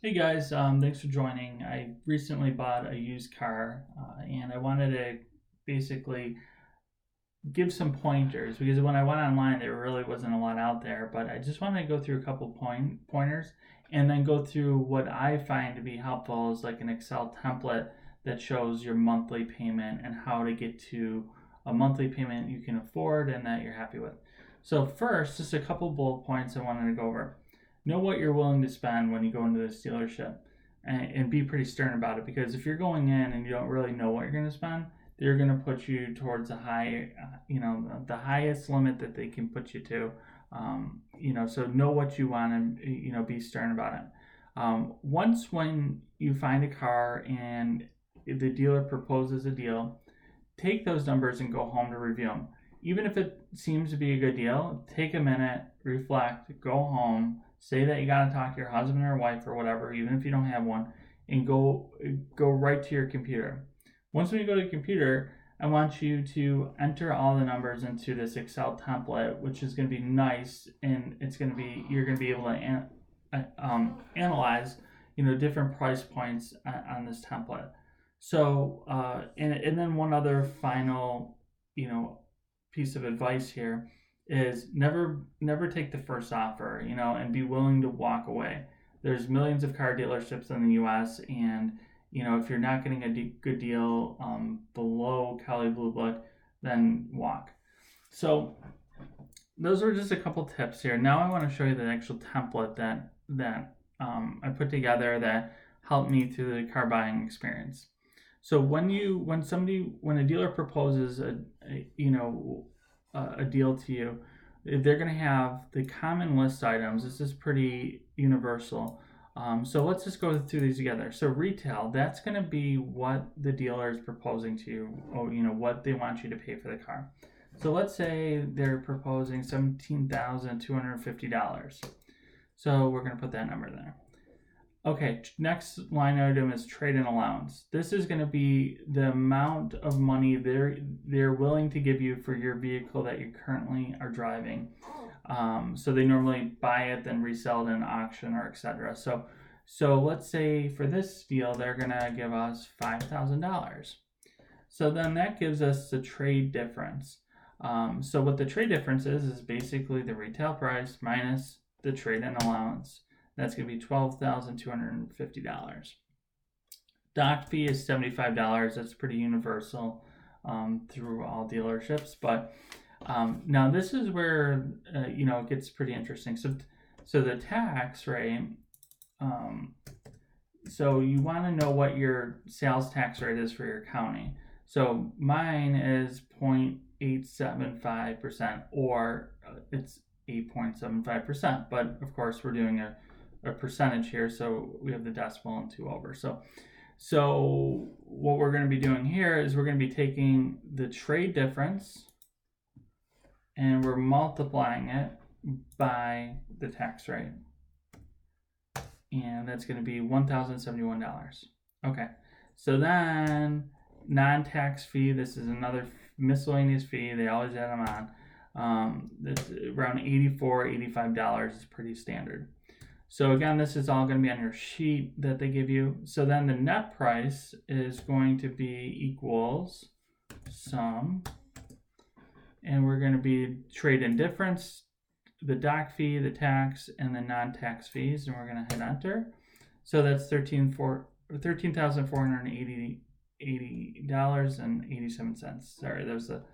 Hey guys, thanks for joining. I recently bought a used car and I wanted to basically give some pointers because when I went online, there really wasn't a lot out there. But I just wanted to go through a couple pointers and then go through what I find to be helpful is like an Excel template that shows your monthly payment and how to get to a monthly payment you can afford and that you're happy with. So, first, just a couple bullet points I wanted to go over. Know what you're willing to spend when you go into this dealership and be pretty stern about it because if you're going in and you don't really know what you're going to spend, they're going to put you towards a high, the highest limit that they can put you to. So know what you want and, be stern about it. Once when you find a car and the dealer proposes a deal, take those numbers and go home to review them. Even if it seems to be a good deal, take a minute, reflect, go home, say that you got to talk to your husband or wife or whatever, even if you don't have one, and go right to your computer. Once we go to the computer, I want you to enter all the numbers into this Excel template, which is going to be nice, and you're going to be able to analyze, different price points on this template. So, and then one other final, piece of advice here is never take the first offer, and be willing to walk away. There's millions of car dealerships in the U.S. and if you're not getting a good deal below Kelley Blue Book, then walk. So those are just a couple tips here. Now I want to show you the actual template that I put together that helped me through the car buying experience. So when a dealer proposes a deal to you, they're going to have the common list items. This is pretty universal. So let's just go through these together. So retail, that's going to be what the dealer is proposing to you, or what they want you to pay for the car. So let's say they're proposing $17,250. So we're going to put that number there. Okay, next line item is trade-in allowance. This is going to be the amount of money they're willing to give you for your vehicle that you currently are driving. So they normally buy it, then resell it in auction or etc. So let's say for this deal, they're going to give us $5,000. So then that gives us the trade difference. So what the trade difference is basically the retail price minus the trade-in allowance. That's going to be $12,250. Doc fee is $75. That's pretty universal through all dealerships. But now this is where it gets pretty interesting. So the tax rate. So you want to know what your sales tax rate is for your county. So mine is 0.875%, or it's 8.75%. But of course, we're doing a percentage here, so we have the decimal and 2 over. So what we're going to be doing here is we're going to be taking the trade difference and we're multiplying it by the tax rate, and that's going to be $1,071. Okay, so then non-tax fee, this is another miscellaneous fee, they always add them on. It's around $84, $85 is pretty standard. So again, this is all going to be on your sheet that they give you. So then the net price is going to be equals sum, and we're going to be trade-in difference, the doc fee, the tax, and the non-tax fees, and we're going to hit enter. So that's $13,480.87. Sorry, there's a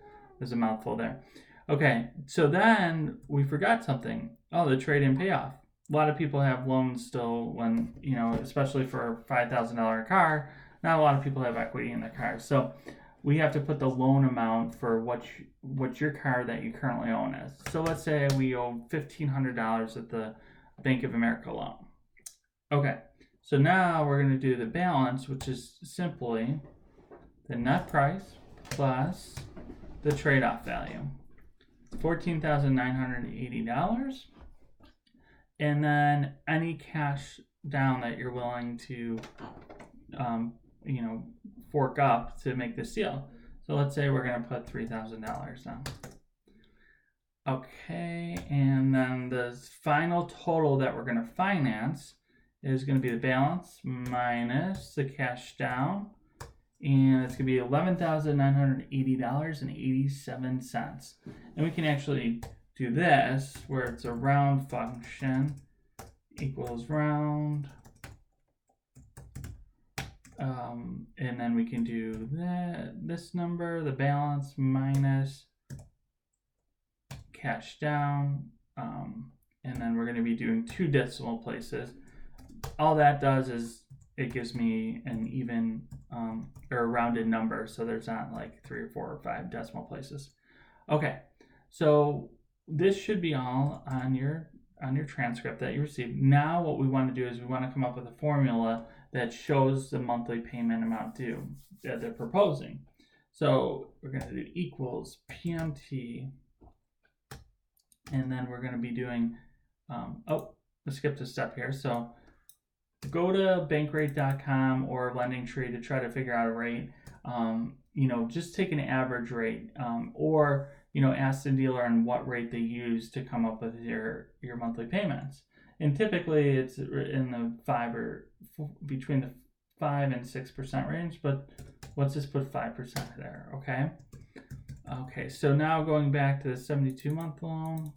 mouthful there. Okay, so then we forgot something. Oh, the trade-in payoff. A lot of people have loans still when, especially for a $5,000 car, not a lot of people have equity in their cars. So we have to put the loan amount for what your car that you currently own is. So let's say we owe $1,500 at the Bank of America loan. Okay, so now we're going to do the balance, which is simply the net price plus the trade-off value. $14,980. And then any cash down that you're willing to, fork up to make this deal. So let's say we're going to put $3,000 down. Okay, and then the final total that we're going to finance is going to be the balance minus the cash down, and it's going to be $11,980.87. And we can actually do this where it's a round function equals round, and then we can do this number, the balance minus cash down, and then we're going to be doing 2 decimal places. All that does is it gives me an even or a rounded number, so there's not like 3 or 4 or 5 decimal places. Okay, so this should be all on your transcript that you received. Now what we want to do is we want to come up with a formula that shows the monthly payment amount due that they're proposing. So we're going to do equals PMT, and then we're going to be doing, let's skip a step here. So go to bankrate.com or LendingTree to try to figure out a rate. Just take an average rate, or ask the dealer on what rate they use to come up with your monthly payments. And typically it's in the between the 5 and 6% range, but let's just put 5% there, okay? Okay, so now going back to the 72-month loan.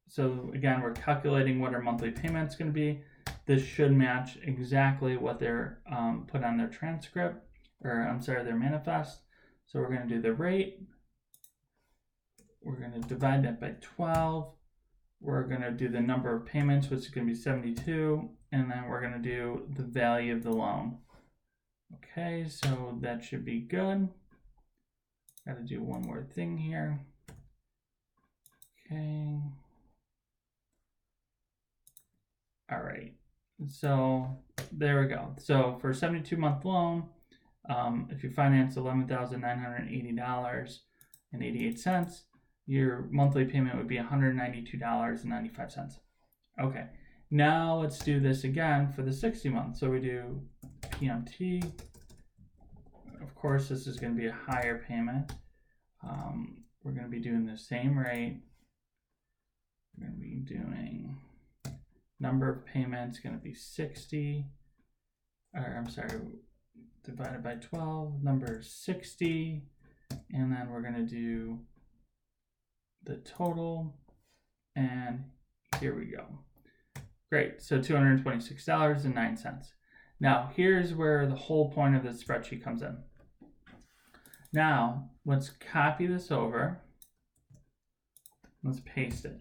So again, we're calculating what our monthly payment's going to be. This should match exactly what they're put on their transcript, their manifest. So we're going to do the rate. We're going to divide that by 12. We're going to do the number of payments, which is going to be 72, and then we're going to do the value of the loan. Okay, so that should be good. Got to do one more thing here. Okay. All right, so there we go. So for a 72-month loan, if you finance $11,980.88, your monthly payment would be $192.95. Okay, now let's do this again for the 60 months. So we do PMT. Of course, this is going to be a higher payment. We're going to be doing the same rate. We're going to be doing number of payments going to be 60, divided by 12, number 60, and then we're going to do the total, and here we go. Great, so $226.09. Now, here's where the whole point of the spreadsheet comes in. Now, let's copy this over. Let's paste it.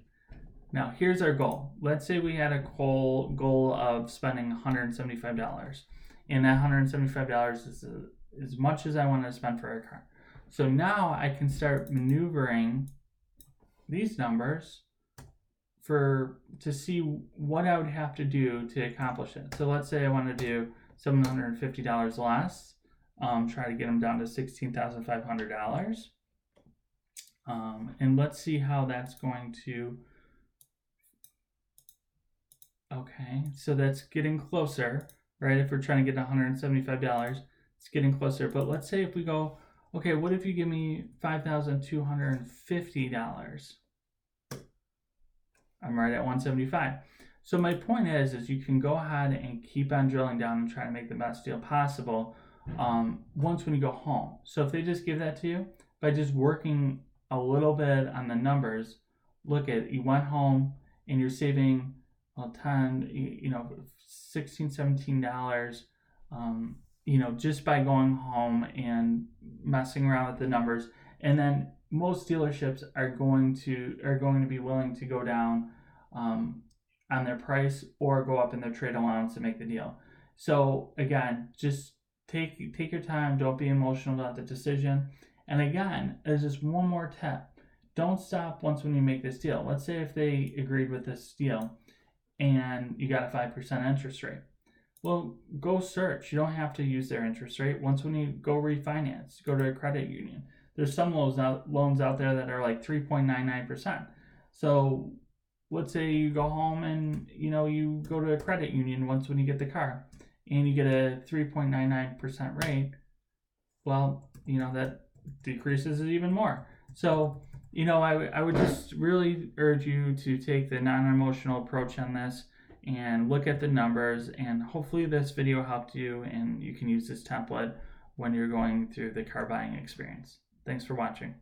Now, here's our goal. Let's say we had a goal of spending $175, and that $175 is as much as I want to spend for a car. So now I can start maneuvering these numbers to see what I would have to do to accomplish it. So let's say I want to do $750 less, try to get them down to $16,500. And let's see how that's going to. Okay, so that's getting closer, right? If we're trying to get $175, it's getting closer. But let's say if we go, okay, what if you give me $5,250? I'm right at 175. So my point is you can go ahead and keep on drilling down and try to make the best deal possible once when you go home. So if they just give that to you, by just working a little bit on the numbers, look at, you went home and you're saving $16, $17, just by going home and messing around with the numbers. And then most dealerships are going to be willing to go down on their price or go up in their trade allowance to make the deal. So again, just take your time. Don't be emotional about the decision. And again, there's just one more tip. Don't stop once when you make this deal. Let's say if they agreed with this deal and you got a 5% interest rate. Well, go search. You don't have to use their interest rate. Once when you go refinance, go to a credit union. There's some loans out there that are like 3.99%. So let's say you go home and you go to a credit union once when you get the car and you get a 3.99% rate. Well, that decreases it even more. So I would just really urge you to take the non-emotional approach on this and look at the numbers, and hopefully this video helped you and you can use this template when you're going through the car buying experience. Thanks for watching.